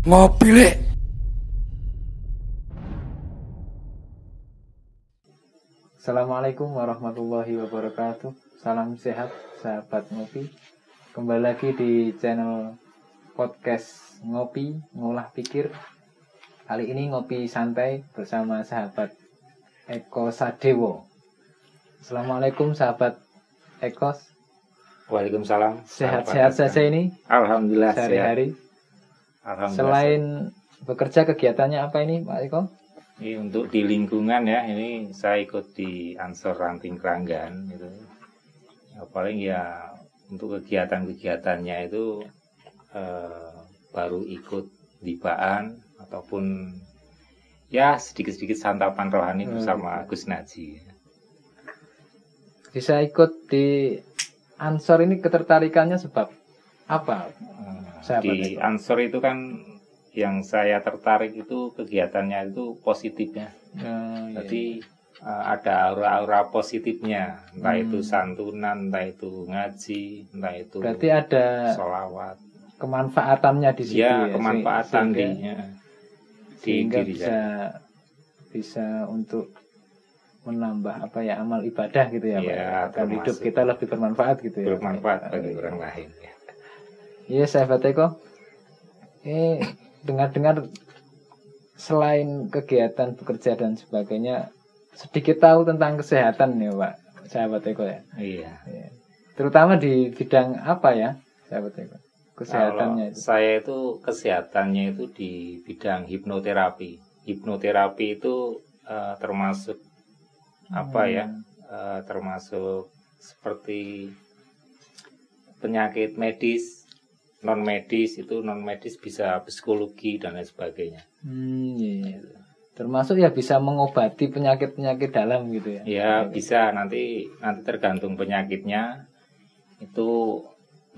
Ngopi lek. Assalamualaikum warahmatullahi wabarakatuh. Salam sehat sahabat ngopi. Kembali lagi di channel podcast Ngopi Ngolah Pikir. Kali ini ngopi santai bersama sahabat Eko Sadewo. Assalamualaikum sahabat Eko. Waalaikumsalam. Sehat-sehat saja ini? Alhamdulillah sehari-hari. Alhamdulillah. Selain bekerja, kegiatannya apa ini Pak Eko? Ini untuk di lingkungan ya, ini saya ikut di Ansor Ranting Keranggan gitu. Ya, paling ya untuk kegiatan-kegiatannya itu baru ikut dibaan ataupun ya sedikit-sedikit santapan rohani bersama Gus Naji. Bisa ikut di Ansor ini ketertarikannya sebab apa? Di Ansor itu kan yang saya tertarik itu kegiatannya itu positifnya. Jadi ada aura-aura positifnya, entah itu santunan, entah itu ngaji, entah itu berarti ada sholawat, kemanfaatannya di situ ya, kemanfaatan sehingga bisa untuk menambah apa ya, amal ibadah gitu ya, ya, Pak. Hidup kita lebih bermanfaat gitu ya. Bermanfaat bagi orang lain. Iya, sahabat Eko. Dengar-dengar selain kegiatan bekerja dan sebagainya, sedikit tahu tentang kesehatan ya Pak, sahabat Eko ya. Iya. Terutama di bidang apa ya, sahabat Eko? Kesehatannya itu. Saya itu kesehatannya itu di bidang hipnoterapi. Hipnoterapi itu termasuk apa ya? Termasuk seperti penyakit medis, non medis bisa psikologi dan lain sebagainya. Iya. Termasuk ya bisa mengobati penyakit dalam gitu ya. Ya bisa, nanti tergantung penyakitnya, itu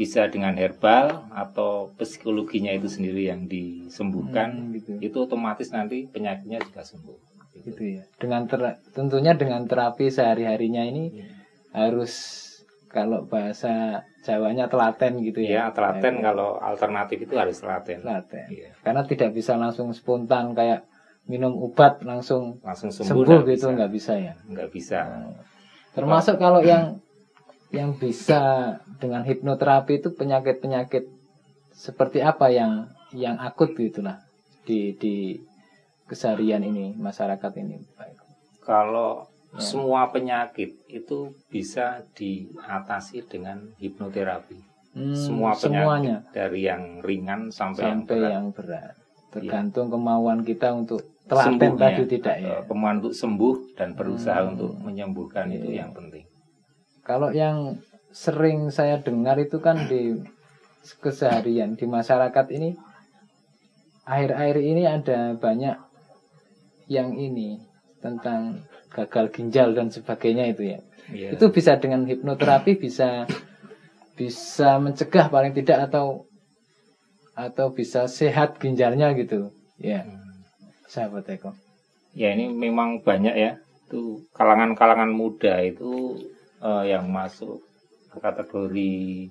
bisa dengan herbal atau psikologinya itu sendiri yang disembuhkan, gitu. Itu otomatis nanti penyakitnya juga sembuh. Gitu ya. Tentunya dengan terapi sehari-harinya ini harus, kalau bahasa Jawanya telaten gitu ya. Ya, telaten. Kalau alternatif itu harus telaten. Ya. Karena tidak bisa langsung spontan kayak minum obat langsung sembuh gitu, nggak bisa ya. Nggak bisa. Termasuk kalau yang bisa dengan hipnoterapi itu penyakit-penyakit seperti apa yang akut gitulah di keseharian ini, masyarakat ini. Kalau semua penyakit itu bisa diatasi dengan hipnoterapi. Semua penyakit, semuanya, dari yang ringan sampai yang berat. Tergantung kemauan kita untuk telaten tadi tidak ya. Kemauan untuk sembuh dan berusaha untuk menyembuhkan itu yang penting. Kalau yang sering saya dengar itu kan di keseharian di masyarakat ini, akhir-akhir ini ada banyak yang ini tentang gagal ginjal dan sebagainya itu ya. Itu bisa dengan hipnoterapi bisa mencegah paling tidak atau bisa sehat ginjalnya gitu ya. Sahabat Eko. Ya, ini memang banyak ya. Itu kalangan muda itu yang masuk ke kategori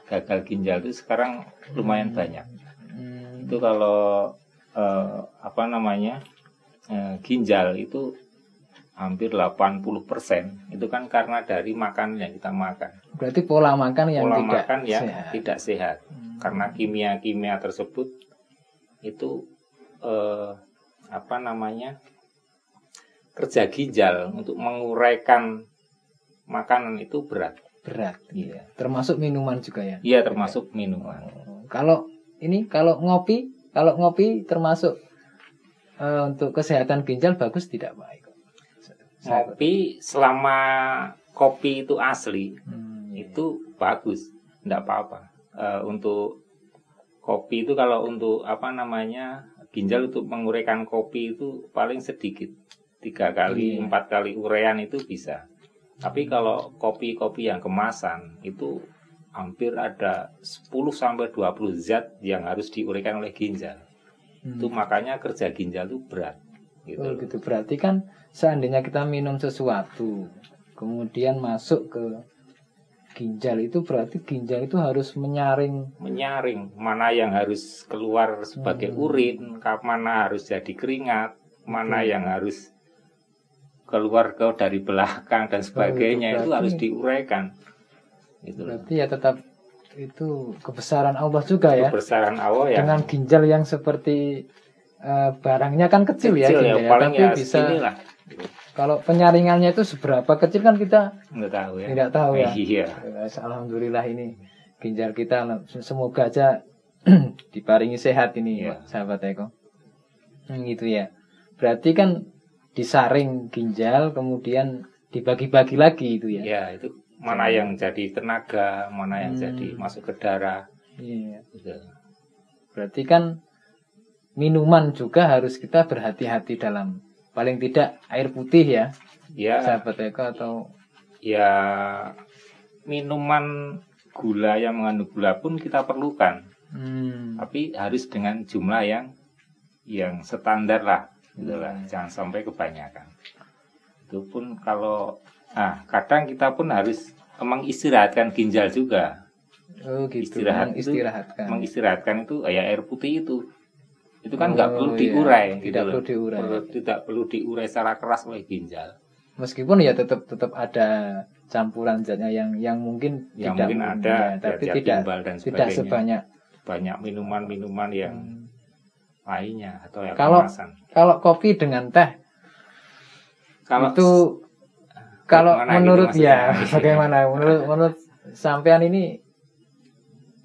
gagal ginjal itu sekarang lumayan banyak. Itu kalau ginjal itu hampir 80% itu kan karena dari makanan yang kita makan. Berarti pola makan yang tidak sehat. Karena kimia tersebut itu kerja ginjal untuk menguraikan makanan itu berat. Iya. Termasuk minuman juga ya. Iya, termasuk minuman. Kalau ngopi termasuk untuk kesehatan ginjal bagus tidak Pak? Ngopi selama kopi itu asli itu bagus, tidak apa-apa. Untuk kopi itu kalau untuk ginjal untuk menguraikan kopi itu paling sedikit 3 kali 4 kali urean itu bisa. Tapi kalau kopi-kopi yang kemasan itu hampir ada 10-20 zat yang harus diuraikan oleh ginjal. Itu makanya kerja ginjal itu berat. Gitu. Berarti kan seandainya kita minum sesuatu kemudian masuk ke ginjal itu berarti ginjal itu harus menyaring mana yang harus keluar sebagai urin, mana harus jadi keringat, mana yang harus keluar dari belakang dan sebagainya, itu harus diuraikan. Gitu. Berarti ya tetap itu kebesaran Allah juga ya. Kebesaran Allah ya. Dengan ginjal yang seperti barangnya kan kecil ya, ginjal, paling tapi ya bisa. Inilah. Kalau penyaringannya itu seberapa kecil kan kita nggak tahu ya. Tidak tahu ya. Iya. Alhamdulillah ini ginjal kita semoga aja diparingi sehat ini ya. Sahabat Eko. Gitu ya. Berarti kan disaring ginjal kemudian dibagi-bagi lagi itu ya. Ya, itu mana yang jadi tenaga, mana yang jadi masuk ke darah. Iya. Gitu. Berarti kan minuman juga harus kita berhati-hati dalam, paling tidak air putih ya. Ya. Sahabat Eko atau ya minuman gula yang mengandung gula pun kita perlukan. Tapi harus dengan jumlah yang standar lah, gitulah. Jangan sampai kebanyakan. Itu pun kalau kadang kita pun harus mengistirahatkan ginjal juga. Oh gitu. Mengistirahatkan itu ya air putih itu kan nggak perlu diurai, tidak perlu diurai. Tidak perlu diurai secara keras oleh ginjal. Meskipun ya tetap ada campuran zatnya yang mungkin tidak mungkin ada, tapi tidak sebanyak minuman yang lainnya atau yang kemasan. Kalau kopi dengan teh kalau menurut gitu bagaimana menurut sampean ini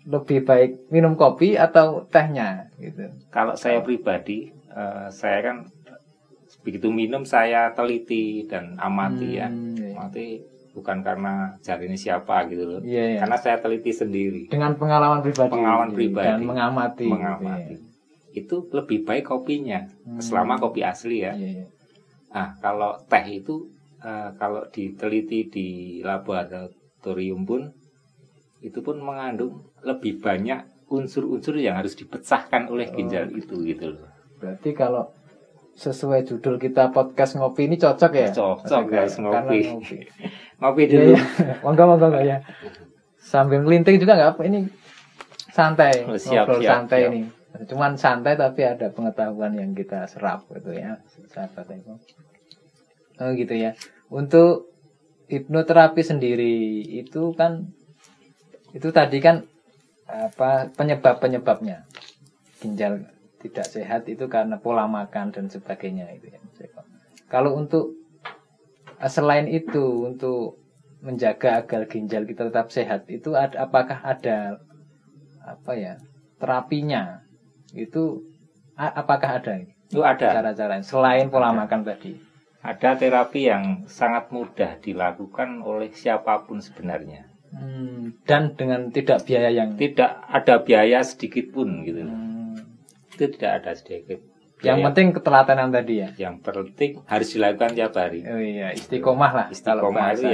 lebih baik minum kopi atau tehnya gitu? Kalau saya pribadi, saya kan begitu minum saya teliti dan amati amati bukan karena cari ini siapa gitu loh, karena saya teliti sendiri dengan pengalaman pribadi dan mengamati. Itu lebih baik kopinya selama kopi asli ya. Kalau teh itu kalau diteliti di laboratorium pun itu pun mengandung lebih banyak unsur-unsur yang harus dipecahkan oleh ginjal itu gitu loh. Berarti kalau sesuai judul kita podcast ngopi ini cocok ya? Cocok guys, ngopi. Ngopi dulu. Monggo ya. Sambil ngelinting juga nggak apa, ini santai, ngobrol santai ini. Cuman santai tapi ada pengetahuan yang kita serap gitu ya, sahabat Eko. Oh gitu ya. Untuk hipnoterapi sendiri itu kan tadi kan penyebabnya ginjal tidak sehat itu karena pola makan dan sebagainya itu ya. Kalau untuk selain itu untuk menjaga agar ginjal kita tetap sehat itu apakah ada terapinya itu apakah ada? Itu ada cara-cara selain pola makan tadi. Ada terapi yang sangat mudah dilakukan oleh siapapun sebenarnya. Dan dengan tidak ada biaya sedikit pun gitu. Itu tidak ada sedikit biaya. Yang penting ketelatenan tadi ya. Yang penting harus dilakukan tiap hari. Oh iya, istiqomah lah. Istiqomah itu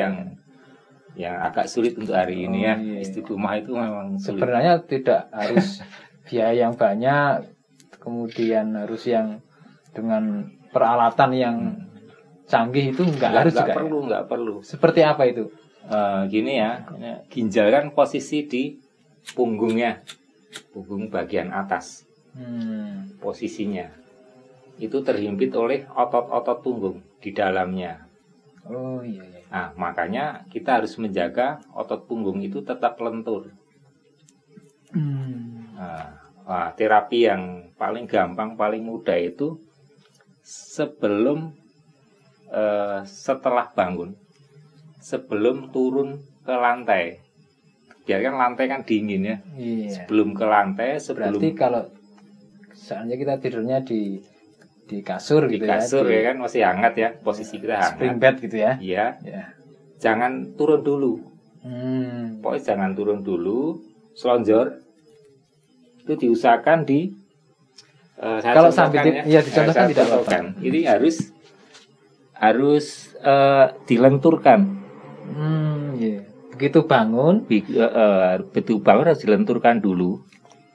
yang agak sulit untuk hari ini ya. Istiqomah itu memang sulit. Sebenarnya tidak harus biaya yang banyak, kemudian harus yang dengan peralatan yang canggih itu nggak perlu. Seperti apa itu? Gini ya, ginjal kan posisi di punggungnya, punggung bagian atas. Posisinya itu terhimpit oleh otot-otot punggung di dalamnya. Oh iya. Nah, makanya kita harus menjaga otot punggung itu tetap lentur. Terapi yang paling gampang, paling mudah itu setelah bangun, sebelum turun ke lantai. Biarkan lantai kan dingin ya. Iya. Sebelum ke lantai, berarti kalau seandainya kita tidurnya di kasur gitu ya. Di kasur ya kan masih hangat ya, posisi kita hangat. Spring bed gitu ya. Iya. Jangan turun dulu. Pokoknya jangan turun dulu, selonjor. Itu diusahakan kalau sambil dicontohkan tidak apa-apa. Ini harus dilenturkan. Begitu bangun harus dilenturkan dulu.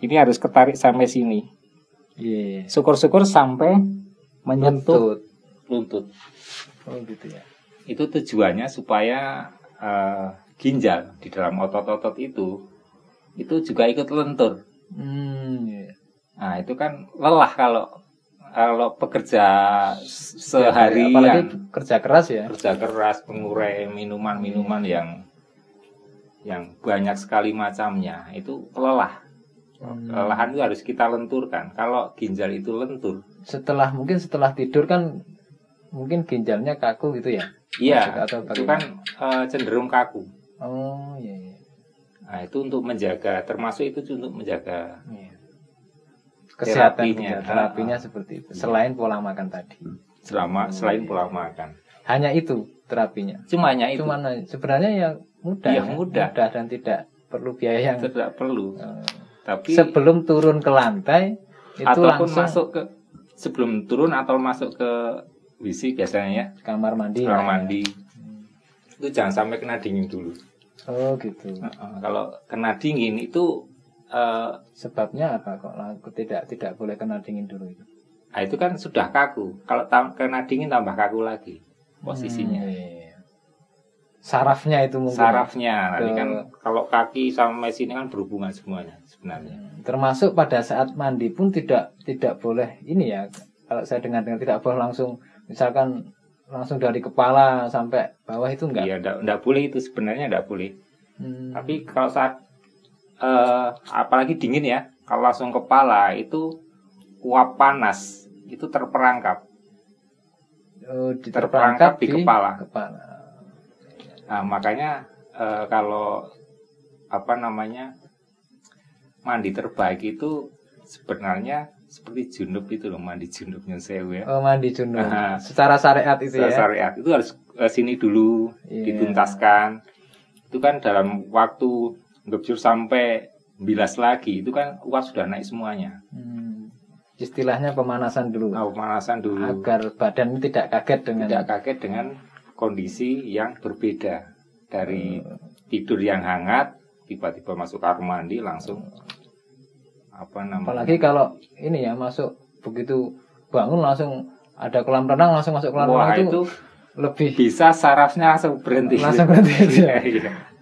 Ini harus ketarik sampai sini. Syukur-syukur sampai menyentuh lutut. Oh gitu ya. Itu tujuannya supaya ginjal di dalam otot-otot itu juga ikut lentur. Iya. Nah itu kan lelah kalau pekerja seharian, apalagi kerja keras ya. Kerja keras, mengurai minuman-minuman yang banyak sekali macamnya, itu lelah. Kelelahan itu harus kita lenturkan. Kalau ginjal itu lentur, mungkin setelah tidur kan mungkin ginjalnya kaku gitu ya. Iya, itu kan cenderung kaku. Oh iya. Nah itu untuk menjaga, termasuk itu untuk menjaga kesehatan terapinya seperti itu. Selain pola makan tadi. Selain pola makan. Hanya itu terapinya. Cuma hanya itu. Sebenarnya yang mudah. Iya, mudah dan tidak perlu biaya yang. Tidak perlu. Tapi sebelum turun ke lantai itu ataupun langsung masuk ke sebelum turun atau masuk ke WC biasanya ya. Kamar mandi. Itu jangan sampai kena dingin dulu. Oh gitu. Kalau kena dingin itu sebabnya apa kok tidak boleh kena dingin dulu itu? Nah, itu kan sudah kaku. Kalau kena dingin tambah kaku lagi posisinya. Iya. Sarafnya itu mungkin. Sarafnya. Nanti kan kalau kaki sama sini kan berhubungan semuanya sebenarnya. Termasuk pada saat mandi pun tidak boleh ini ya. Kalau saya dengar tidak boleh langsung misalkan langsung dari kepala sampai bawah itu enggak. Iya, enggak boleh itu sebenarnya enggak boleh. Tapi kalau saat apalagi dingin ya, kalau langsung kepala itu uap panas itu terperangkap. Terperangkap di kepala. Nah, makanya kalau mandi terbaik itu sebenarnya seperti junub itu loh, mandi junubnya sewu ya. Oh, mandi junub. Secara syariat itu ya. Secara syariat itu harus sini dulu dituntaskan. Itu kan dalam waktu ngebjur sampai bilas lagi itu kan uap sudah naik semuanya. Istilahnya pemanasan dulu. Pemanasan dulu. Agar badan tidak kaget dengan kondisi yang berbeda dari tidur yang hangat tiba-tiba masuk kamar mandi langsung apalagi kalau ini ya masuk begitu bangun langsung ada kolam renang langsung masuk kolam renang itu lebih bisa sarafnya langsung berhenti iya.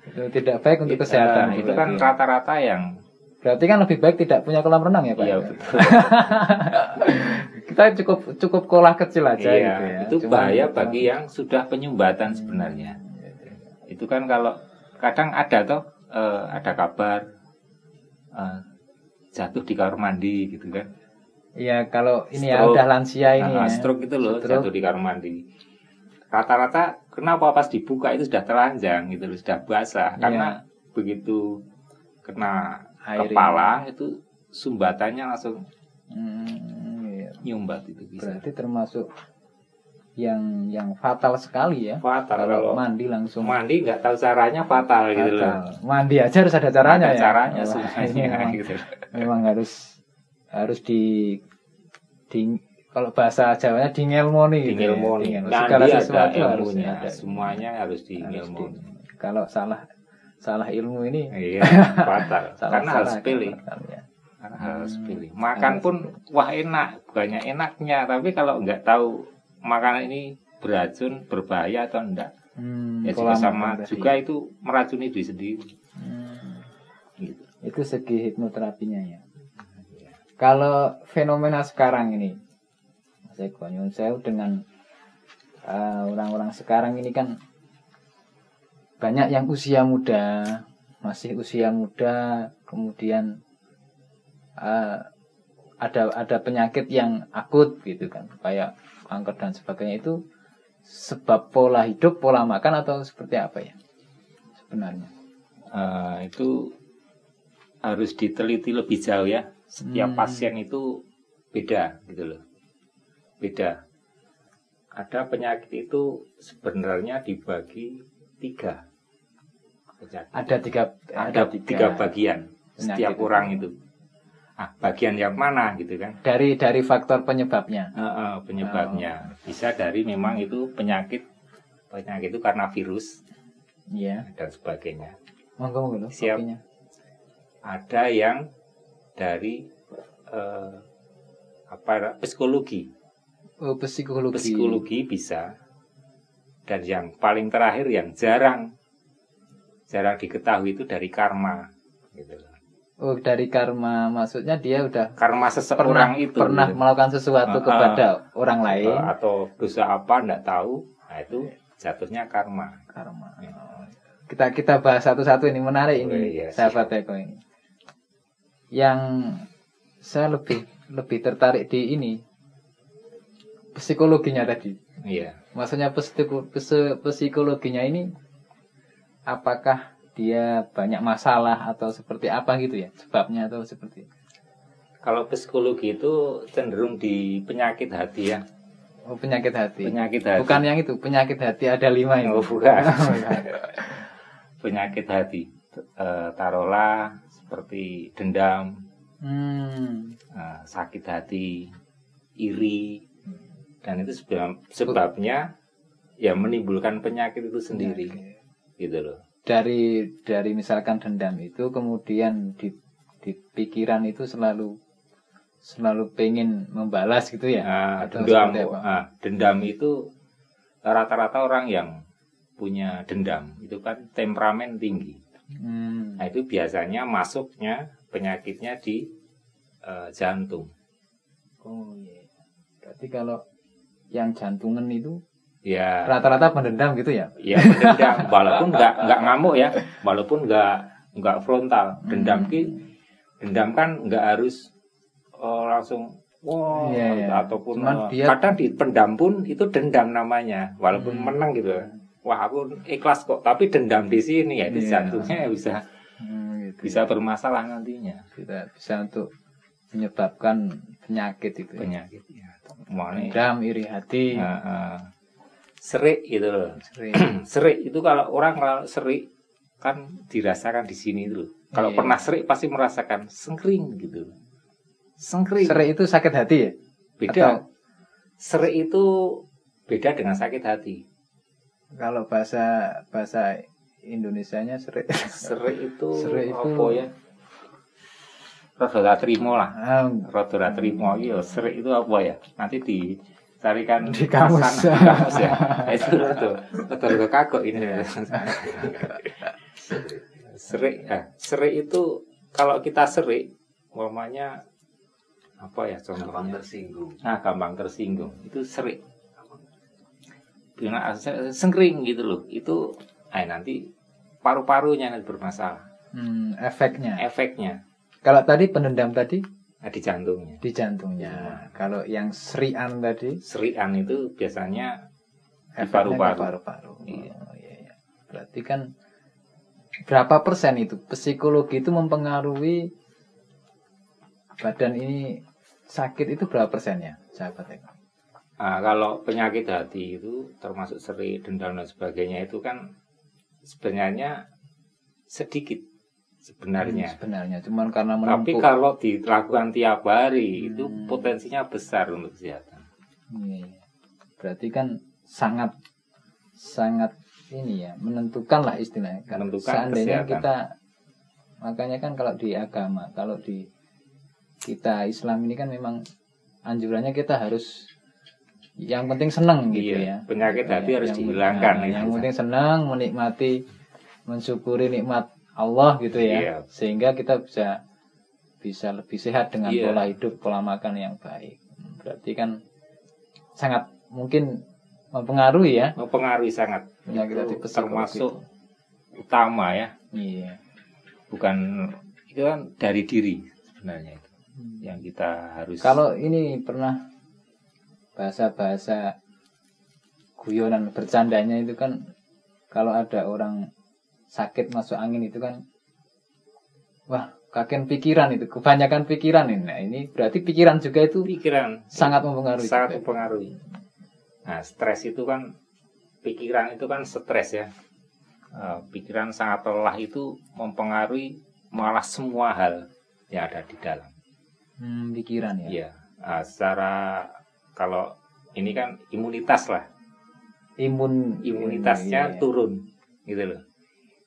Itu tidak baik untuk kesehatan itu kan rata-rata yang berarti kan lebih baik tidak punya kolam renang ya Pak. Iya betul. Kita cukup kolah kecil aja gitu ya. Itu bahaya bagi yang sudah penyumbatan sebenarnya. Itu kan kalau kadang ada ada kabar jatuh di kamar mandi gitu kan. Iya, kalau ini stroke, ya udah lansia ini ya. Stroke itu loh, jatuh di kamar mandi. Rata-rata kenapa pas dibuka itu sudah telanjang gitu loh, sudah basah. Karena begitu kena air kepala itu sumbatannya langsung nyumbat itu bisa. Berarti termasuk yang fatal sekali ya. Fatal kalau mandi langsung. Mandi nggak tahu caranya fatal gitu loh. Mandi aja harus ada caranya ya. Caranya semuanya gitu. Memang harus di kalau bahasa Jawanya dingelmoni gitu. Dingelmoni. Segala sesuatu harus ada. Semuanya harus dingelmoni. Kalau salah ilmu ini fatal. Karena harus pilih. Karena harus pilih. Makan pun wah enak, banyak enaknya. Tapi kalau nggak tahu makanan ini beracun, berbahaya atau enggak, ya juga sama juga itu meracuni diri sendiri. Gitu. Itu segi hipnoterapinya ya. Kalau fenomena sekarang ini, saya Nyun Sewu dengan orang-orang sekarang ini kan banyak yang masih usia muda, kemudian ada penyakit yang akut gitu kan, kayak kanker dan sebagainya. Itu sebab pola hidup, pola makan atau seperti apa ya sebenarnya? Itu harus diteliti lebih jauh ya. Setiap pasien itu beda gitu loh, beda. Ada penyakit itu sebenarnya dibagi 3 penyakit. Ada tiga bagian setiap orang itu. Bagian yang mana gitu kan? Dari faktor penyebabnya. Penyebabnya bisa dari memang itu penyakit itu karena virus, dan sebagainya. Siap. Ada yang dari psikologi. Psikologi bisa. Dan yang paling terakhir yang jarang jarang diketahui itu dari karma gitu. Oh, dari karma, maksudnya dia udah karma seseorang pernah gitu. Melakukan sesuatu kepada orang lain atau dosa apa enggak tahu. Nah, itu jatuhnya karma. Kita bahas satu-satu, ini menarik ini, sahabat Eko ini. Yang saya lebih tertarik di ini psikologinya tadi. Iya. Maksudnya psikologinya ini, apakah dia banyak masalah atau seperti apa gitu ya, sebabnya atau seperti. Kalau psikologi itu cenderung di penyakit hati ya. Oh, penyakit hati. Penyakit hati. Bukan yang itu, penyakit hati ada 5 itu. Oh, bukan. Penyakit hati. Taruhlah seperti dendam, sakit hati, iri, dan itu sebabnya ya menimbulkan penyakit itu sendiri, gitu loh. Dari misalkan dendam itu, kemudian di pikiran itu selalu pengen membalas gitu ya. Dendam itu rata-rata orang yang punya dendam itu kan temperamen tinggi. Nah, itu biasanya masuknya penyakitnya di jantung. Oh iya. Berarti kalau yang jantungan itu ya rata-rata pendendam gitu ya? Ya pendendam, walaupun nggak ngamuk ya, walaupun nggak frontal. Dendam kan nggak harus langsung ataupun kadang di pendam pun itu dendam namanya, walaupun menang gitu. Wah, aku ikhlas kok, tapi dendam di sini ya, di jantungnya bisa bermasalah nantinya. Bisa untuk menyebabkan penyakit itu. Penyakit ya. Dendam, iri hati. Serik gitu loh. Serik itu kalau serik kan dirasakan di sini dulu. Kalau pernah serik pasti merasakan sengkring gitu. Sengkring. Serik itu sakit hati ya? Beda. Serik itu beda dengan sakit hati. Kalau bahasa Indonesianya serik. Serik itu apa ya? Rodora terima lah. Rodora terima iya. Serik itu apa ya? Nanti dicarikan di kamus ya. Itu rodora kagok ini. Serik itu kalau kita serik, umpamanya apa ya contohnya? Gampang tersinggung. Gampang tersinggung. Itu serik. Bila sengkring gitu loh. Itu nanti paru-parunya nanti bermasalah. Efeknya. Kalau tadi pendendam tadi di jantungnya. Di jantungnya. Kalau yang serian tadi? Serian itu biasanya di paru-paru. Iya. Berarti kan berapa persen itu psikologi itu mempengaruhi badan ini sakit itu berapa persennya, sahabat Eko? Kalau penyakit hati itu termasuk serik, dendam dan sebagainya itu kan sebenarnya sedikit sebenarnya. Cuman karena menumpuk. Tapi kalau dilakukan tiap hari itu potensinya besar untuk kesehatan. Berarti kan sangat ini ya, menentukan lah istilahnya. Seandainya kesehatan. Kita makanya kan kalau di agama, kalau di kita Islam ini kan memang anjurannya kita harus yang penting senang gitu ya. Penyakit hati harus dihilangkan. Yang penting senang, menikmati, mensyukuri nikmat Allah gitu ya. Sehingga kita bisa lebih sehat dengan pola hidup, pola makan yang baik. Berarti kan sangat mungkin mempengaruhi ya. Mempengaruhi sangat. Penyakit hati termasuk utama ya. Iya. Bukan itu kan dari diri sebenarnya itu. Yang kita harus. Kalau ini pernah bahasa guyonan bercandanya itu kan, kalau ada orang sakit masuk angin itu kan, wah kakek pikiran itu, kebanyakan pikiran ini. Nah, ini berarti pikiran juga itu sangat mempengaruhi. Sangat mempengaruhi. Nah, stres itu kan, pikiran itu kan stres ya. Pikiran sangat lelah itu mempengaruhi malah semua hal yang ada di dalam. Pikiran ya. Iya. Secara kalau ini kan imunitas lah. Imunitasnya turun gitu loh.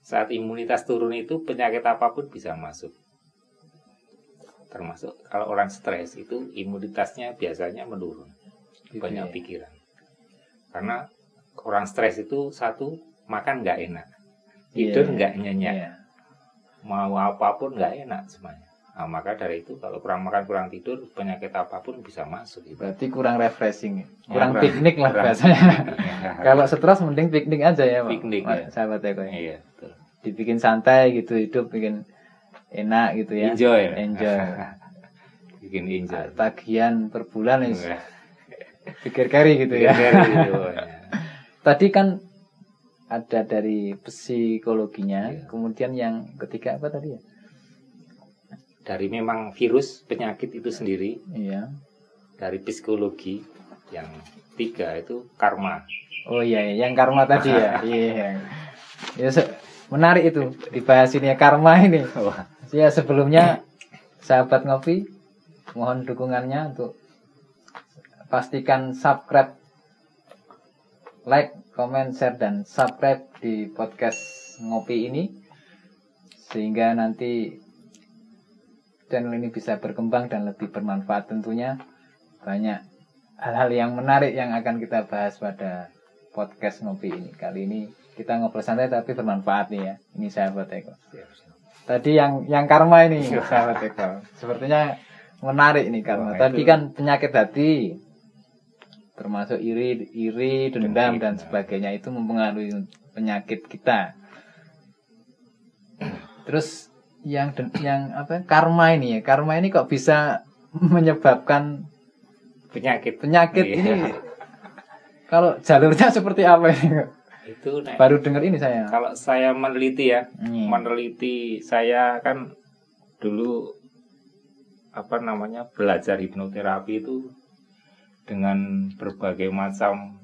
Saat imunitas turun itu penyakit apapun bisa masuk. Termasuk kalau orang stres itu imunitasnya biasanya menurun. Banyak pikiran. Karena orang stres itu satu, makan nggak enak. tidur nggak nyenyak, mau apapun nggak enak semuanya. Nah, maka dari itu kalau kurang makan, kurang tidur, penyakit apapun bisa masuk. Gitu. Berarti kurang refreshing, kurang piknik lah biasanya. Kalau stres mending piknik aja ya, Pak. Piknik, ya. Sahabat Eko. Iya, betul. Dibikin santai gitu, hidup bikin enak gitu ya. Enjoy. Bikin enjoy. Tagihan per bulan pikir carry gitu ya. Tadi kan ada dari psikologinya, kemudian yang ketiga apa tadi ya? Dari memang virus penyakit itu sendiri. Iya. Dari psikologi yang tiga itu karma. Oh iya, yang karma tadi ya. Iya. Ya, menarik itu dibahas ini ya, karma ini. Ya sebelumnya sahabat ngopi mohon dukungannya untuk pastikan subscribe, like, comment, share dan subscribe di podcast ngopi ini sehingga nanti channel ini bisa berkembang dan lebih bermanfaat tentunya. Banyak hal-hal yang menarik yang akan kita bahas pada podcast ngopi ini. Kali ini kita ngobrol santai tapi bermanfaat nih ya. Ini sahabat Eko. Tadi yang karma ini sahabat Eko. Sepertinya menarik nih karma. Tadi kan penyakit hati termasuk iri, dendam dan sebagainya itu mempengaruhi penyakit kita. Terus yang apa karma ini ya, karma ini kok bisa menyebabkan penyakit ini. Kalau jalurnya seperti apa ini? Itu baru dengar ini saya. Kalau saya meneliti ya, meneliti saya kan dulu belajar hipnoterapi itu dengan berbagai macam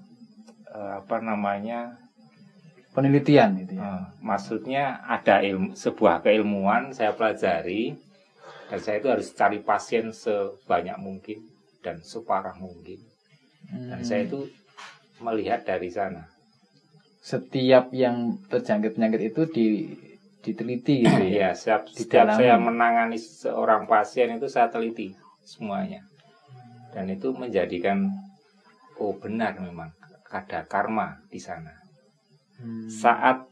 penelitian itu ya. Maksudnya ada sebuah keilmuan saya pelajari dan saya itu harus cari pasien sebanyak mungkin dan separah mungkin. Dan saya itu melihat dari sana. Setiap yang terjangkit penyakit itu diteliti gitu ya. Setiap saya menangani seorang pasien itu saya teliti semuanya. Dan itu menjadikan benar memang ada karma di sana. Saat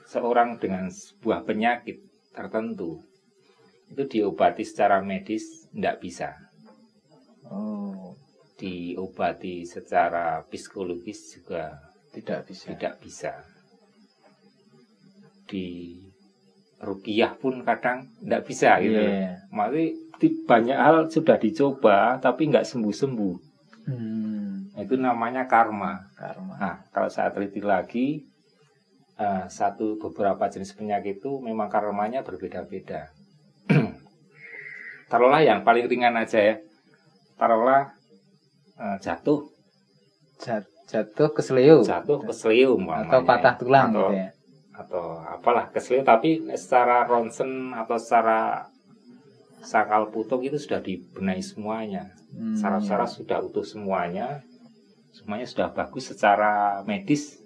seorang dengan sebuah penyakit tertentu itu diobati secara medis tidak bisa. Diobati secara psikologis juga tidak bisa. Di ruqyah pun kadang tidak bisa gitu. Maksudnya banyak hal sudah dicoba tapi nggak sembuh-sembuh. Itu namanya karma. Nah, kalau saya teliti lagi, beberapa jenis penyakit itu memang karmanya berbeda-beda. Taruhlah yang paling ringan aja ya. Taruhlah jatuh keseleo. Atau patah tulang gitu ya. Atau apalah keseleo, tapi secara ronsen atau secara sakal putuk itu sudah dibenahi semuanya. Saraf-saraf sudah utuh semuanya sudah bagus secara medis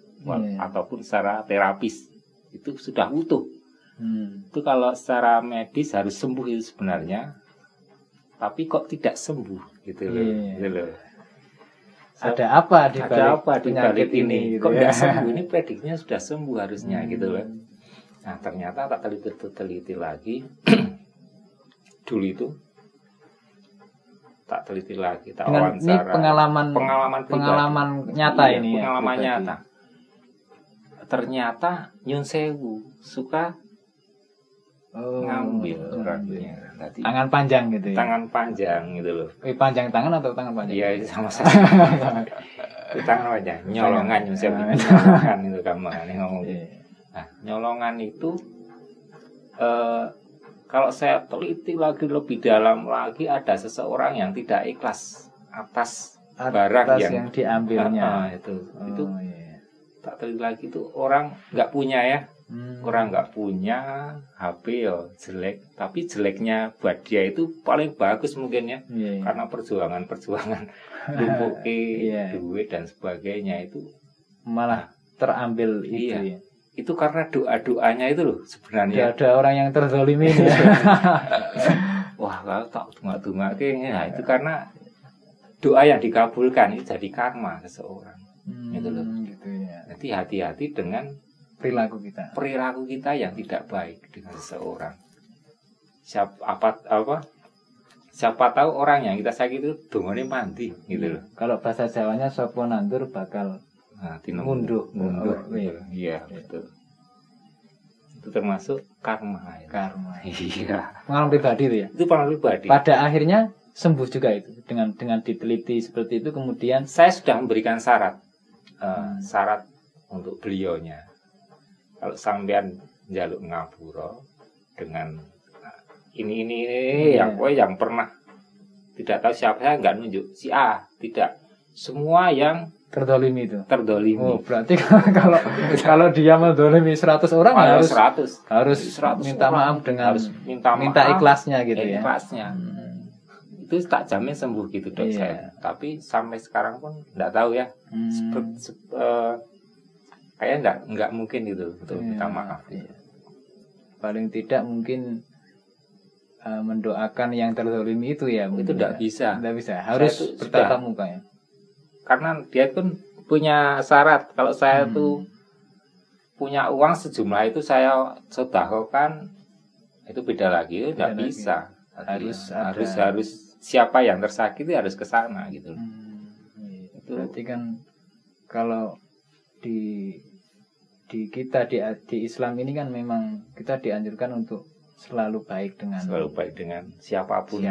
ataupun secara terapis itu sudah utuh. Itu kalau secara medis harus sembuh itu sebenarnya, tapi kok tidak sembuh gitu loh. Gitu loh. Ada apa di balik ini? Kok tidak sembuh? Ini prediksinya sudah sembuh harusnya gitu loh. Nah ternyata tak teliti lagi dulu itu. Tak teliti lagi, tak wawancara. Ini pengalaman nyata ini ya. Pengalaman nyata. Ternyata Nyun Sewu suka ngambil orangnya. Tangan panjang gitu ya. Tangan panjang gitu loh. Panjang tangan atau tangan panjang? Iya, itu sama saja. Tangan panjang, nyolongan Nyun Sewu. Nyolongan itu kamu ngomong. Nah, nyolongan itu kalau saya teliti lagi lebih dalam lagi, ada seseorang yang tidak ikhlas atas barang yang diambilnya. Itu tak teliti lagi itu orang nggak punya ya. Orang nggak punya HP ya jelek, tapi jeleknya buat dia itu paling bagus mungkin ya. Karena perjuangan lumpuki duit dan sebagainya itu malah terambil itu ya. Itu karena doa-doanya itu loh sebenarnya. Ada orang yang terzalimi ya. Wah, kalau tak tunggak-tunggak kayaknya itu karena doa yang dikabulkan itu jadi karma seseorang. gitu loh. Gitu ya. Jadi hati-hati dengan perilaku kita yang tidak baik dengan seseorang. Siapa tahu orang yang kita sakit itu dongone mandi gitu loh. Kalau bahasa Jawanya sopo nandur bakal ngunduh. Iya, betul. Itu termasuk karma. Iya. Pengalaman pribadi itu ya. Itu pengalaman pribadi. Pada akhirnya sembuh juga itu dengan diteliti seperti itu. Kemudian saya sudah memberikan syarat untuk beliaunya. Kalau sampean njaluk ngapura dengan ini yang pernah tidak tahu siapa, saya nggak nunjuk si A, tidak, semua yang terdolimi. Oh, berarti kalau dia mendolimi 100 orang harus minta maaf dengan minta ikhlasnya gitu ya. Ikhlasnya. Itu tak jamin sembuh gitu dok saya. Tapi sampai sekarang pun nggak tahu ya. Kayaknya nggak mungkin gitu untuk minta maaf. Paling tidak mungkin mendoakan yang terzalimi itu ya. Itu tidak bisa. Harus bertatap muka ya. Karena dia pun punya syarat. Kalau saya tuh punya uang sejumlah itu saya sedekahkan, itu beda lagi. Tidak bisa. Harus siapa yang tersakiti harus ke sana gitu. Itu berarti kan kalau di kita di Islam ini kan memang kita dianjurkan untuk selalu baik dengan siapapun.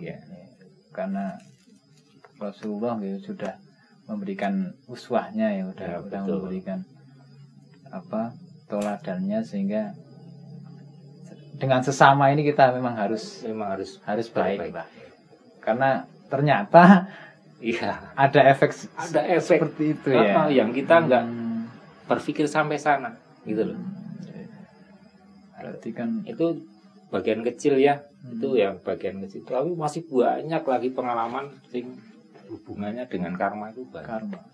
Ya. Karena Rasulullah ya sudah memberikan uswahnya ya, sudah memberikan toladannya, sehingga dengan sesama ini kita memang harus baik. Karena ternyata ada efek seperti itu ya. Yang kita nggak berpikir sampai sana gitu loh. Berarti kan itu bagian kecil ya. Itu yang bagian kecil. Tapi masih banyak lagi pengalaman yang hubungannya dengan karma itu banyak. Karma.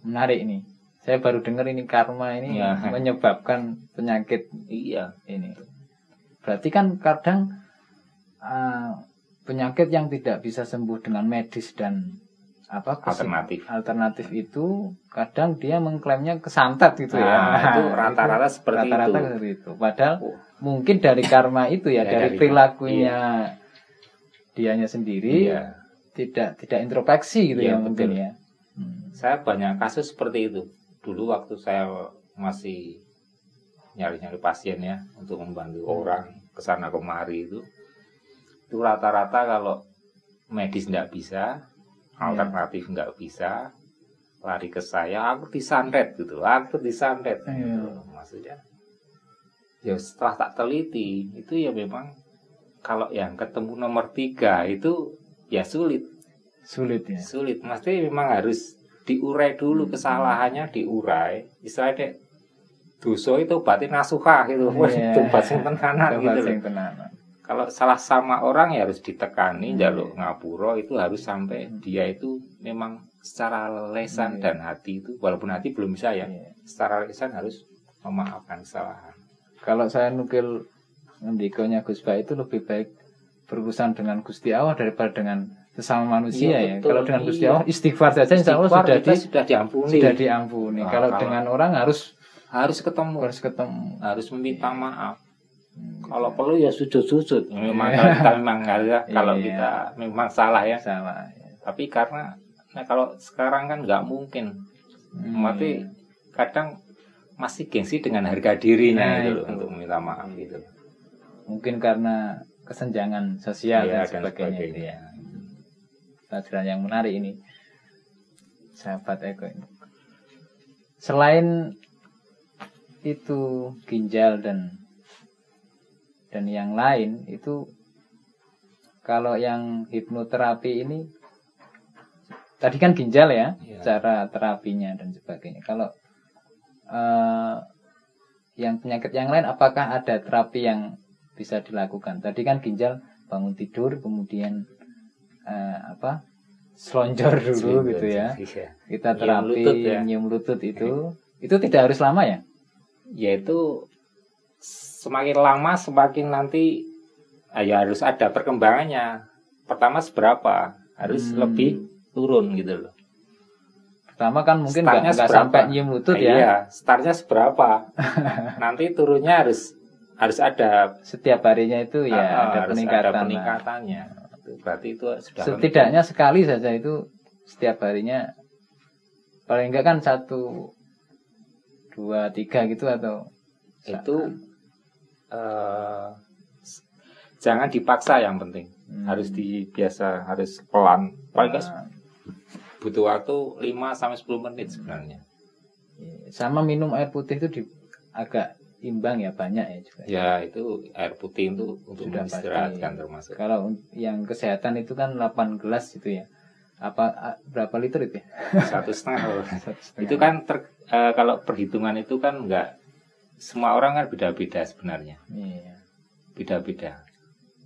Menarik ini. Saya baru dengar ini karma ini menyebabkan penyakit ini. Berarti kan kadang penyakit yang tidak bisa sembuh dengan medis dan alternatif itu kadang dia mengklaimnya kesantet gitu ya. Itu rata-rata seperti itu. Padahal mungkin dari karma itu ya, dari perilakunya dianya sendiri tidak introspeksi gitu ya mungkin ya. Saya banyak kasus seperti itu. Dulu waktu saya masih nyari-nyari pasien ya untuk membantu orang kesana kemari itu rata-rata kalau medis nggak bisa, alternatif nggak bisa, lari ke saya, aku disantet. Maksudnya ya setelah tak teliti itu ya memang kalau yang ketemu nomor 3 itu ya sulit mesti memang harus diurai dulu kesalahannya, diurai istilahnya dosa itu batin nasuha gitu. Tobat sing tenanan gitu. Kalau salah sama orang ya harus ditekani, njaluk ngapura itu harus sampai dia itu memang secara lesan dan hati itu, walaupun hati belum bisa ya, secara lesan harus memaafkan kesalahan. Kalau saya nukil ngendikonya Gus Ba itu lebih baik berurusan dengan Gusti Allah daripada dengan sesama manusia ya. Kalau dengan Gusti Allah istighfar saja insya Allah sudah diampuni. Kalau dengan orang harus ketemu, harus meminta maaf. Kalau perlu ya sujud. Memang kita memang kalau kita memang salah ya. Tapi karena kalau sekarang kan nggak mungkin. Mati kadang masih gengsi dengan harga dirinya gitu untuk meminta maaf gitu. Mungkin karena kesenjangan sosial dan sebagainya itu ya. Pelajaran yang menarik ini, sahabat Eko ini. Selain itu ginjal dan yang lain itu, kalau yang hipnoterapi ini tadi kan ginjal ya, cara terapinya dan sebagainya. Kalau yang penyakit yang lain, apakah ada terapi yang bisa dilakukan? Tadi kan ginjal bangun tidur, kemudian selonjor dulu gitu ya. Kita terapi nyium lutut itu tidak harus lama ya? Yaitu semakin lama semakin nanti ya harus ada perkembangannya. Pertama seberapa? Harus lebih turun gitu loh. Pertama kan mungkin Startnya nggak seberapa? sampai nyium lutut ya. Iya, startnya seberapa? Nanti turunnya harus ada Setiap harinya itu ya ada harus peningkatan. ada peningkatannya. Itu berarti itu sudah setidaknya sekali saja itu setiap harinya paling enggak kan 1, 2, 3 gitu atau itu jangan dipaksa, yang penting harus dibiasa, harus pelan. Paling enggak butuh waktu 5-10 menit sebenarnya. Sama minum air putih itu agak imbang ya, banyak ya juga. Ya itu air putih itu untuk mengistirahatkan termasuk. Kalau yang kesehatan itu kan 8 gelas gitu ya. Berapa liter itu ya? 1,5. Itu kan kalau perhitungan itu kan enggak, semua orang kan beda-beda sebenarnya. Iya. Beda-beda.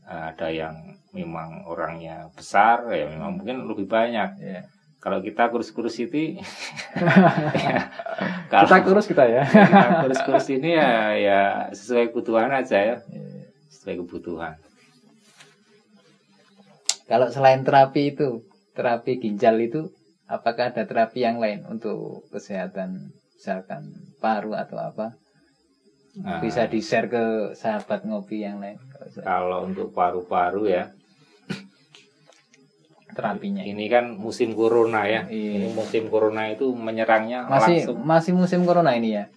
Ada yang memang orangnya besar, ya memang mungkin lebih banyak. Iya. Kalau kita kurus-kurus itu kita kurus kita ya. Kita kurus-kurus ini ya sesuai kebutuhan aja ya. Sesuai kebutuhan. Kalau selain terapi ginjal itu, apakah ada terapi yang lain untuk kesehatan, misalkan paru atau apa? Bisa di-share ke sahabat ngopi yang lain. Kalau untuk paru-paru ya, terapinya ini kan musim corona ya. Ini musim corona itu menyerangnya masih musim corona ini ya.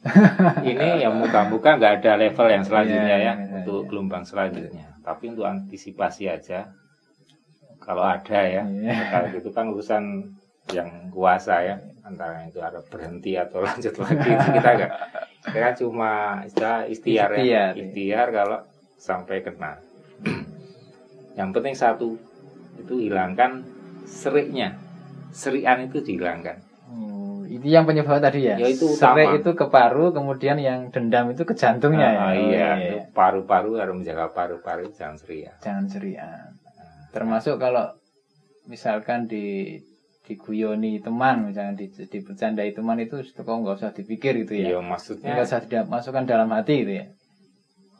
Ini ya muka-muka nggak ada level yang selanjutnya ya, untuk gelombang selanjutnya. Tapi untuk antisipasi aja, kalau ada ya, kalau itu kan urusan yang kuasa ya, antara itu ada berhenti atau lanjut lagi, itu kita kan cuma ikhtiar kalau sampai kena. Yang penting satu, itu hilangkan seriknya. Serian itu dihilangkan. Itu yang penyebab tadi ya. Itu serik itu ke paru, kemudian yang dendam itu ke jantungnya ya. Iya. Paru-paru harus menjaga paru-paru, jangan serian. Jangan serian. Termasuk kalau misalkan diguyoni teman, misalkan dibercandai teman itu kok nggak usah dipikir gitu ya. Iya, maksudnya nggak usah dimasukkan dalam hati gitu ya.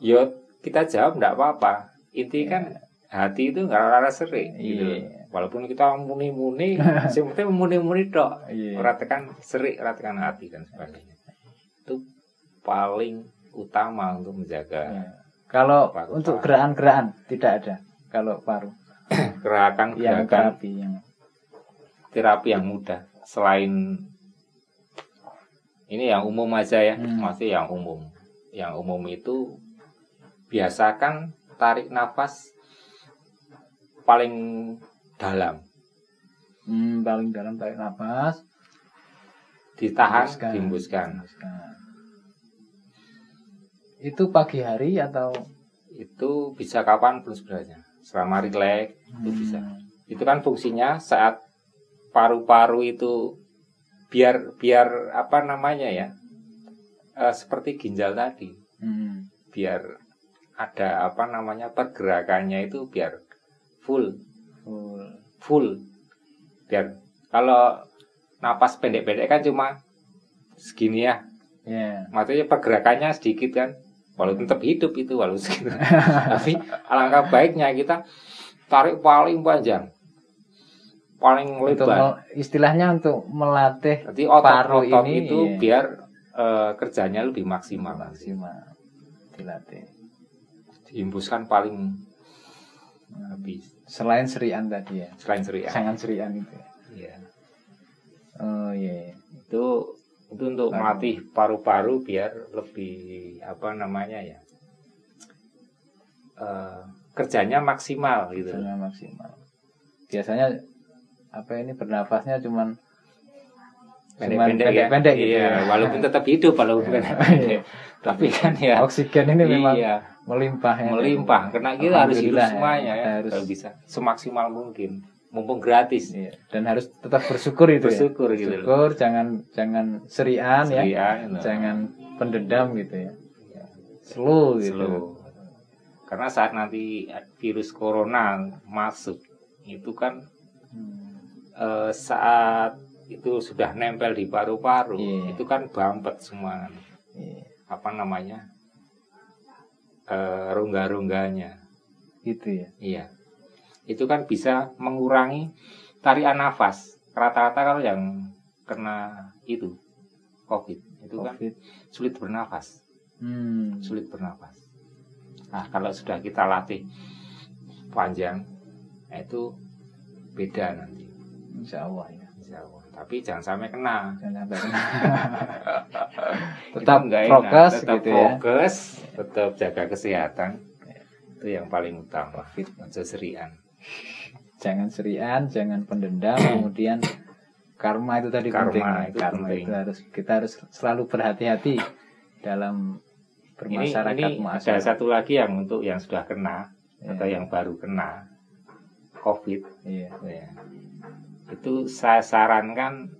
Yo, kita jawab nggak apa-apa. Inti kan hati itu nggak rara serik gitu. Walaupun kita muni-muni, sebetulnya muni-muni tok. Ora tekan serik, ora tekan hati dan sebagainya. Itu paling utama untuk menjaga. Kalau untuk gerakan-gerakan tidak ada. Kalau paru. Gerakan-gerakan terapi yang mudah. Selain ini yang umum aja ya, maksudnya yang umum. Yang umum itu biasakan tarik nafas paling dalam. Paling dalam tarik nafas, ditahan, dihembuskan. Itu pagi hari atau itu bisa kapan pun sebenarnya. Selama rileks itu bisa. Itu kan fungsinya saat paru-paru itu biar apa namanya ya, seperti ginjal tadi. Biar ada apa namanya, pergerakannya itu biar full. Biar kalau napas pendek-pendek kan cuma segini ya. Maksudnya pergerakannya sedikit kan. Walaupun tetap hidup itu walaupun segitu. Tapi alangkah baiknya kita tarik paling panjang, paling lebar. Istilahnya untuk melatih paru ini itu biar kerjanya lebih maksimal. Dilatih. Dihembuskan paling habis. Selain serian tadi ya. Jangan serian itu. Iya. Oh iya. Itu untuk melatih paru-paru biar lebih apa namanya ya, kerjanya maksimal gitu. Kerjanya maksimal. Biasanya apa ini bernafasnya cuman pendek-pendek gitu ya. Walaupun tetap hidup pendek-pendek. Tapi kan ya oksigen ini memang melimpah karena kita harus hidup semuanya ya. Harus bisa semaksimal mungkin. Mumpung gratis. Dan harus tetap bersyukur itu bersyukur ya. Gitu bersyukur, jangan serian ya. Jangan pendendam gitu ya. Slow gitu. Karena saat nanti virus corona masuk itu kan saat itu sudah nempel di paru-paru, itu kan bampet semua. Apa namanya? Rongga-rongganya. Gitu ya. Iya. Itu kan bisa mengurangi tarian nafas. rata-rata kalau yang kena itu COVID itu kan sulit bernafas. Sulit bernafas. Nah, kalau sudah kita latih panjang, nah itu beda nanti. Insya Allah ya. Insya Allah. Tapi jangan sampai kena. Jangan sampai kena. Tetap fokus tetap gitu fokus, ya. Tetap jaga kesehatan. Itu yang paling utama. Jangan serian. Jangan serian, jangan pendendam, kemudian karma itu tadi penting. Karma itu kita harus selalu berhati-hati dalam bermasyarakat. Ini ada satu lagi yang untuk yang sudah kena atau yang baru kena COVID. Ya. Itu saya sarankan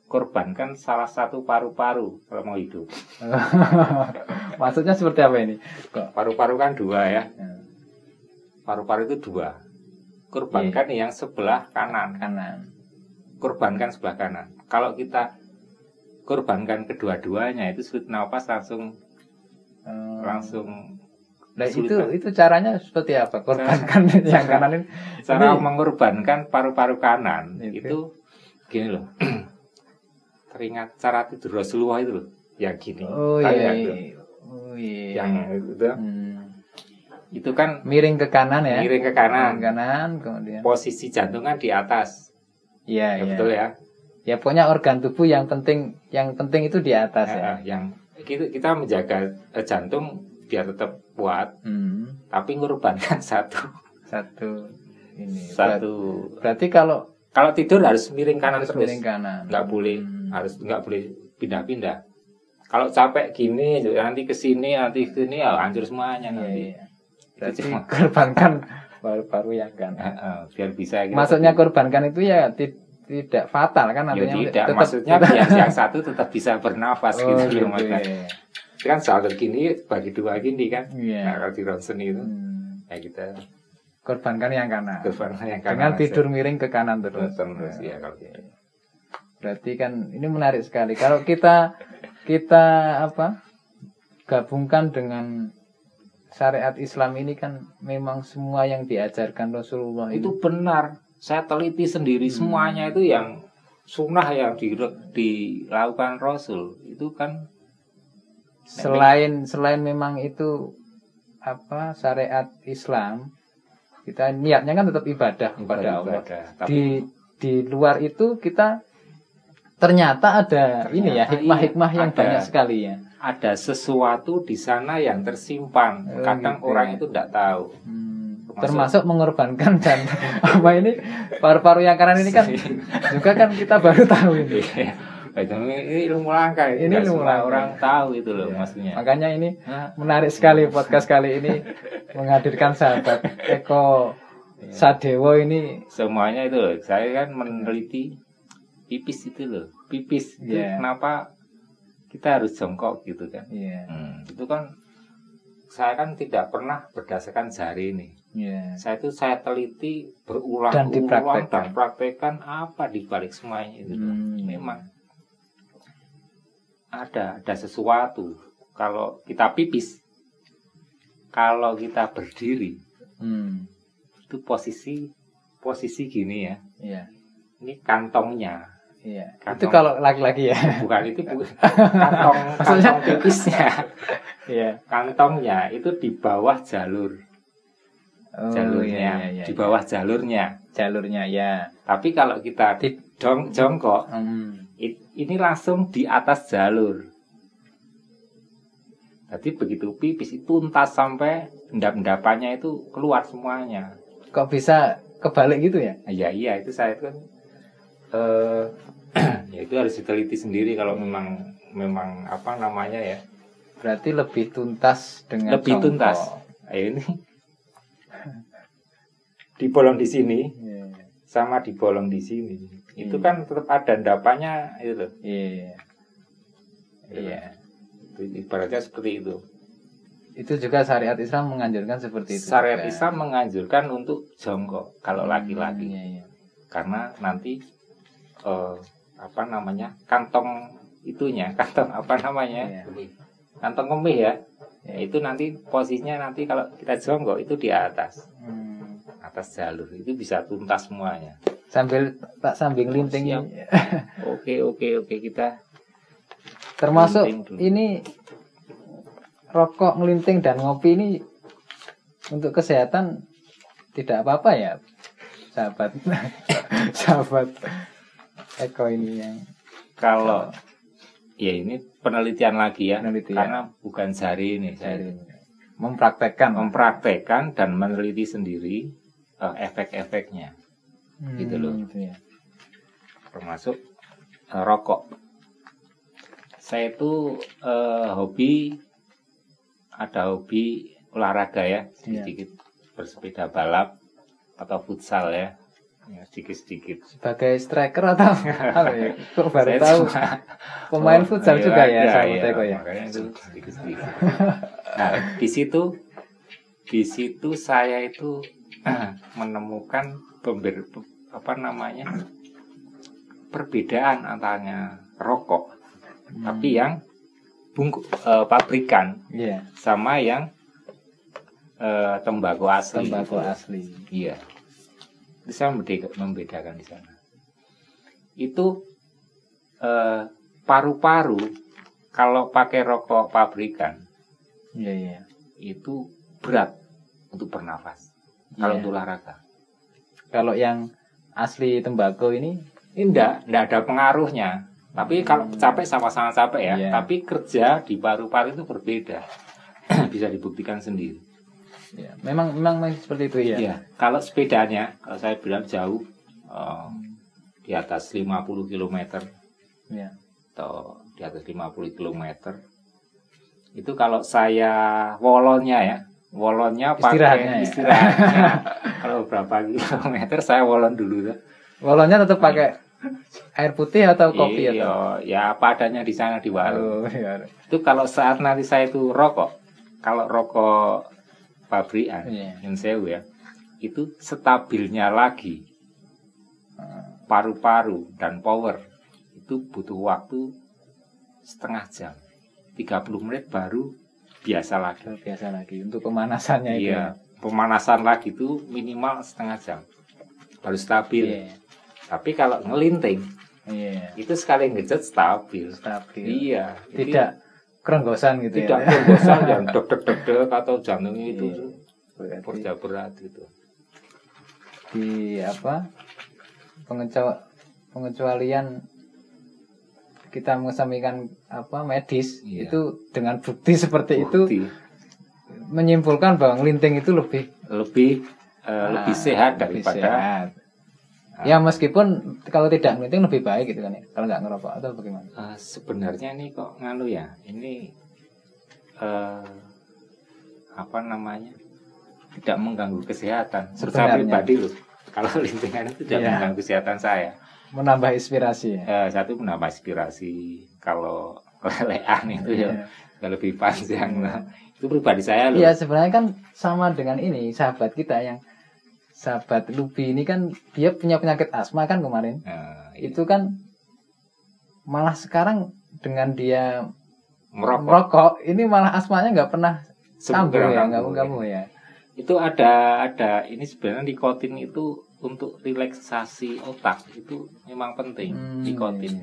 korbankan salah satu paru-paru kalau mau hidup. Maksudnya seperti apa ini? Paru-paru kan dua ya. Paru-paru itu dua. Korbankan yang sebelah kanan. Korbankan sebelah kanan. Kalau kita korbankan kedua-duanya itu sulit nafas langsung. Nah, itu caranya seperti apa? Korbankan yang kanan ini. Cara mengorbankan paru-paru kanan itu gini loh. Teringat cara tidur Rasulullah itu loh, yang gini. Yang itu. Itu kan miring ke kanan ya. Miring ke kanan. Kemudian posisi jantung kan di atas. Iya. Betul ya. Ya pokoknya organ tubuh yang penting itu di atas ya. Yang kita menjaga jantung biar tetap kuat. Tapi ngorbankan satu. Berarti kalau tidur harus miring kanan terus. Miring kanan. Nggak boleh pindah-pindah. Kalau capek gini nanti ke sini hancur semuanya nanti. Berarti korbankan paru-paru yang kanan. Biar bisa gitu. Maksudnya korbankan itu ya tidak fatal kan artinya. Tidak, maksudnya biar yang satu tetap bisa bernafas gitu loh maksudnya. Kan satu gini bagi dua gini kan. Nah, kalau di ronsen itu kita korbankan yang kanan. Dengan tidur miring ke kanan terus. Ya kalau gitu. Berarti kan ini menarik sekali. Kalau kita gabungkan dengan syariat Islam ini kan memang semua yang diajarkan Rasulullah itu benar. Saya teliti sendiri semuanya itu yang sunnah yang dilakukan Rasul itu kan selain memang itu syariat Islam, kita niatnya kan tetap ibadah kepada Allah. Tapi di luar itu kita ternyata ada hikmah-hikmah yang banyak sekali ya. Ada sesuatu di sana yang tersimpan. Kadang orang itu tidak tahu. Termasuk mengorbankan dan paru-paru yang kanan ini kan juga kan kita baru tahu ini. Ini ilmu langka. Ini ilmu orang tahu itu loh maksudnya. Makanya ini menarik sekali podcast kali ini menghadirkan sahabat Eko Sadewo ini. Semuanya itu loh. Saya kan meneliti pipis itu loh. Pipis itu kenapa kita harus jongkok gitu kan. Itu kan saya kan tidak pernah berdasarkan jari ini. Saya teliti berulang-ulang dan praktekkan apa di balik semuanya itu. Memang ada sesuatu. Kalau kita pipis, kalau kita berdiri, itu posisi gini ya. Ini kantongnya. Itu kalau laki-laki ya. Bukan itu kantong pipisnya. Kantongnya itu di bawah jalurnya. Di bawah jalurnya ya. Tapi kalau kita jongkok, ini langsung di atas jalur. Jadi begitu pipis itu tuntas sampai endap-endapannya itu keluar semuanya. Kok bisa kebalik gitu ya? Iya itu saya kan ya itu harus diteliti sendiri kalau memang apa namanya ya. Berarti lebih tuntas dengan tuntas. Ini dibolong di sini sama dibolong di sini. Itu kan tetap ada endapannya itu loh. Itu ibaratnya seperti itu. Itu juga syariat Islam menganjurkan seperti itu. Syariat Islam menganjurkan untuk jongkok kalau laki-laki. Karena nanti kantong itunya, kantong kemih ya. Itu nanti posisinya nanti kalau kita jongkok itu di atas jalur itu bisa tuntas semuanya. sambil linting. Oke kita termasuk ini rokok, ngelinting dan ngopi ini untuk kesehatan tidak apa-apa ya, sahabat sahabat Eko ini yang kalau ya ini penelitian lagi ya, penelitian. Karena bukan sehari ini saya mempraktekkan dan meneliti sendiri efek-efeknya gitu loh, gitu ya. Termasuk rokok. Saya itu ada hobi olahraga ya, sedikit bersepeda balap atau futsal ya sedikit. Sebagai striker atau apa ya? Kok baru tahu pemain futsal juga ya, sahabat Eko ya. Makanya itu sedikit. Nah, di situ saya itu menemukan perbedaan antara rokok tapi yang pabrikan sama yang tembakau asli. Iya. Bisa membedakan di sana. Itu paru-paru kalau pakai rokok pabrikan, itu berat untuk bernafas. Kalau untuk olahraga. Kalau yang asli tembakau ini enggak ada pengaruhnya. Tapi kalau capek sama-sama capek ya. Tapi kerja di paru-paru itu berbeda. Bisa dibuktikan sendiri. Ya, memang seperti itu ya. Iya. Kalau sepedanya, kalau saya bilang jauh di atas 50 km atau di atas 50 km, itu kalau saya wolonnya pakai istirahatnya. Kalau berapa kilometer saya wolon dulu. Wolonnya tetap pakai air putih atau kopi atau? Ya apa adanya di sana di warung. Itu kalau saat nanti saya itu rokok, kalau rokok pabrikan, Insewu ya, itu stabilnya lagi paru-paru dan power itu butuh waktu setengah jam, 30 menit baru biasa lagi untuk pemanasannya itu. Iya, pemanasan lagi itu minimal setengah jam baru stabil. Tapi kalau ngelinting itu sekali ngejet stabil. Iya, tidak kerenggosan gitu. Tidak kerenggosan yang deg-deg atau jantungnya itu kerja berat gitu. Di pengecualian kita mengesampingkan medis itu dengan bukti seperti itu menyimpulkan bahwa ngelinting itu lebih sehat daripada ya, meskipun kalau tidak ngelinting lebih baik gitu kan ya, kalau nggak ngerokok atau bagaimana? Sebenarnya ini kok ini tidak mengganggu kesehatan. Saya pribadi loh, kalau lintingan itu tidak mengganggu kesehatan saya. Menambah inspirasi ya? Satu menambah inspirasi. Kalau kelelehan itu lebih panjang lah. Itu pribadi saya loh. Iya, sebenarnya kan sama dengan ini sahabat kita yang sahabat Lubi ini kan dia punya penyakit asma kan kemarin. Itu kan malah sekarang dengan dia merokok ini malah asmanya nggak pernah kambuh ya. Itu ada ini sebenarnya nikotin itu untuk relaksasi otak itu memang penting. Nikotin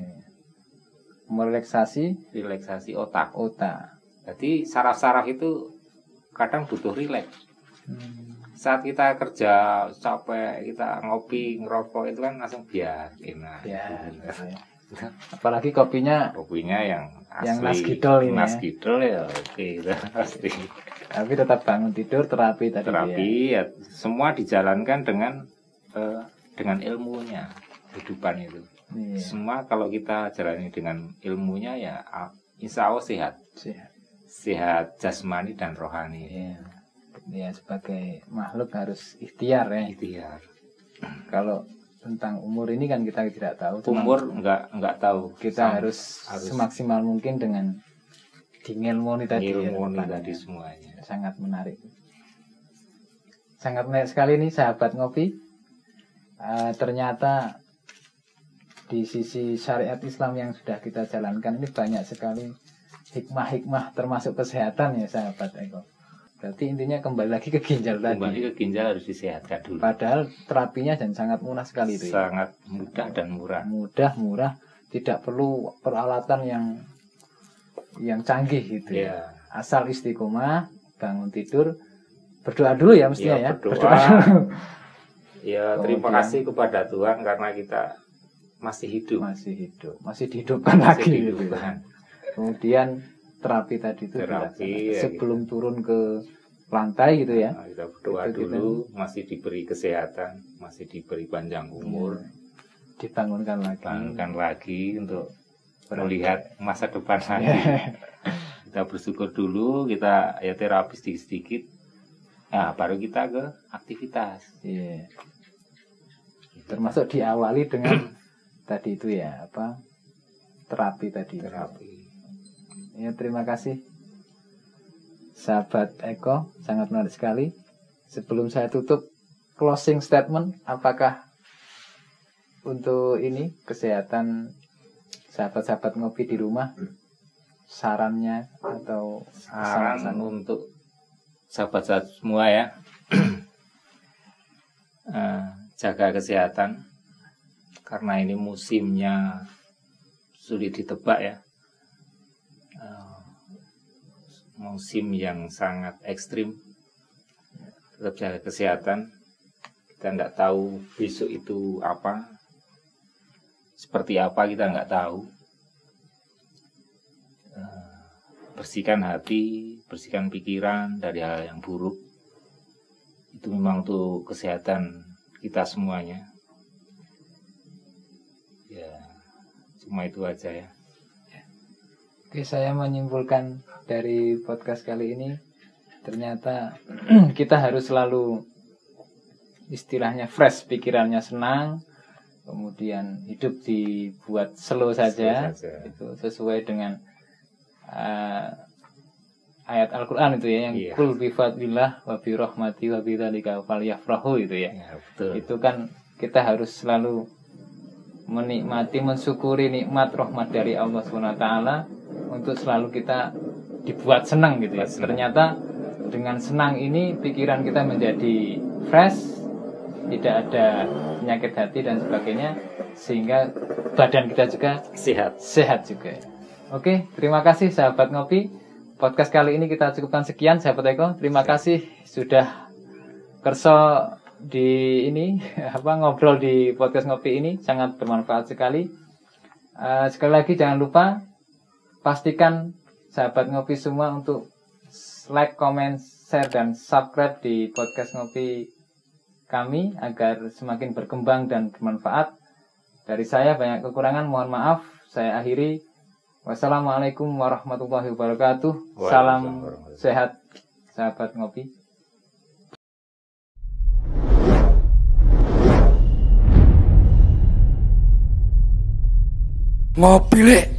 relaksasi otak. Jadi saraf-saraf itu kadang butuh rileks. Saat kita kerja capek, kita ngopi, ngerokok itu kan langsung enak. Apalagi kopinya yang asli. Yang Nasgidol ya oke, pasti. Tapi tetap bangun tidur terapi tadi. Ya. Semua dijalankan dengan ilmunya kehidupan itu. Semua kalau kita jalani dengan ilmunya ya insya Allah sehat jasmani dan rohani. Ya, sebagai makhluk harus ikhtiar ya. Kalau tentang umur ini kan kita tidak tahu. Umur enggak tahu. Kita harus semaksimal mungkin dengan ilmu tadi semuanya. Sangat menarik sekali nih sahabat ngopi. Ternyata di sisi syariat Islam yang sudah kita jalankan ini banyak sekali hikmah-hikmah termasuk kesehatan ya sahabat Eko. Berarti intinya kembali lagi ke ginjal tadi. Kembali ke ginjal harus disehatkan dulu. Padahal terapinya dan sangat murah sekali itu ya. Sangat mudah dan murah. Murah, tidak perlu peralatan yang canggih gitu ya. Asal istiqomah, bangun tidur, berdoa dulu ya mestinya ya. Berdoa. Ya, terima kasih kepada Tuhan karena kita masih hidup. Masih dihidupkan lagi gitu ya. Kemudian terapi tadi itu sebelum turun ke lantai gitu ya. Kita berdoa itu dulu, masih diberi kesehatan, masih diberi panjang umur, dibangunkan lagi untuk melihat masa depan lagi. Kita bersyukur dulu, kita ya terapi sedikit-sedikit. Nah, baru kita ke aktivitas. Termasuk diawali dengan tadi itu ya, terapi tadi. Ya, terima kasih sahabat Eko, sangat menarik sekali. Sebelum saya tutup, closing statement, apakah untuk ini kesehatan sahabat-sahabat ngopi di rumah, sarannya atau saran untuk sahabat-sahabat semua ya, jaga kesehatan karena ini musimnya sulit ditebak ya. Musim yang sangat ekstrim. Tetap jaga kesehatan. Kita nggak tahu besok itu apa, seperti apa kita nggak tahu. Bersihkan hati, bersihkan pikiran dari hal yang buruk. Itu memang untuk kesehatan kita semuanya. Ya, cuma itu aja ya. Oke, saya menyimpulkan dari podcast kali ini, ternyata kita harus selalu istilahnya fresh, pikirannya senang, kemudian hidup dibuat slow saja. Itu sesuai dengan ayat Al-Quran itu ya, yang kul bi fadlillah wa bi rahmati wa bi dzalika falyafrahu itu ya. Betul. Itu kan kita harus selalu menikmati, mensyukuri nikmat rahmat dari Allah SWT untuk selalu kita dibuat senang gitu ya. Ternyata dengan senang ini pikiran kita menjadi fresh, tidak ada penyakit hati dan sebagainya, sehingga badan kita juga sehat juga. Oke, terima kasih sahabat ngopi. Podcast kali ini kita cukupkan sekian sahabat Eko. Terima kasih sudah kerso di ini ngobrol di podcast ngopi ini, sangat bermanfaat sekali. Sekali lagi jangan lupa pastikan sahabat ngopi semua untuk like, comment, share, dan subscribe di podcast ngopi kami agar semakin berkembang dan bermanfaat. Dari saya banyak kekurangan, mohon maaf. Saya akhiri. Wassalamualaikum warahmatullahi wabarakatuh. Salam sehat sahabat ngopi. Ngopi lek.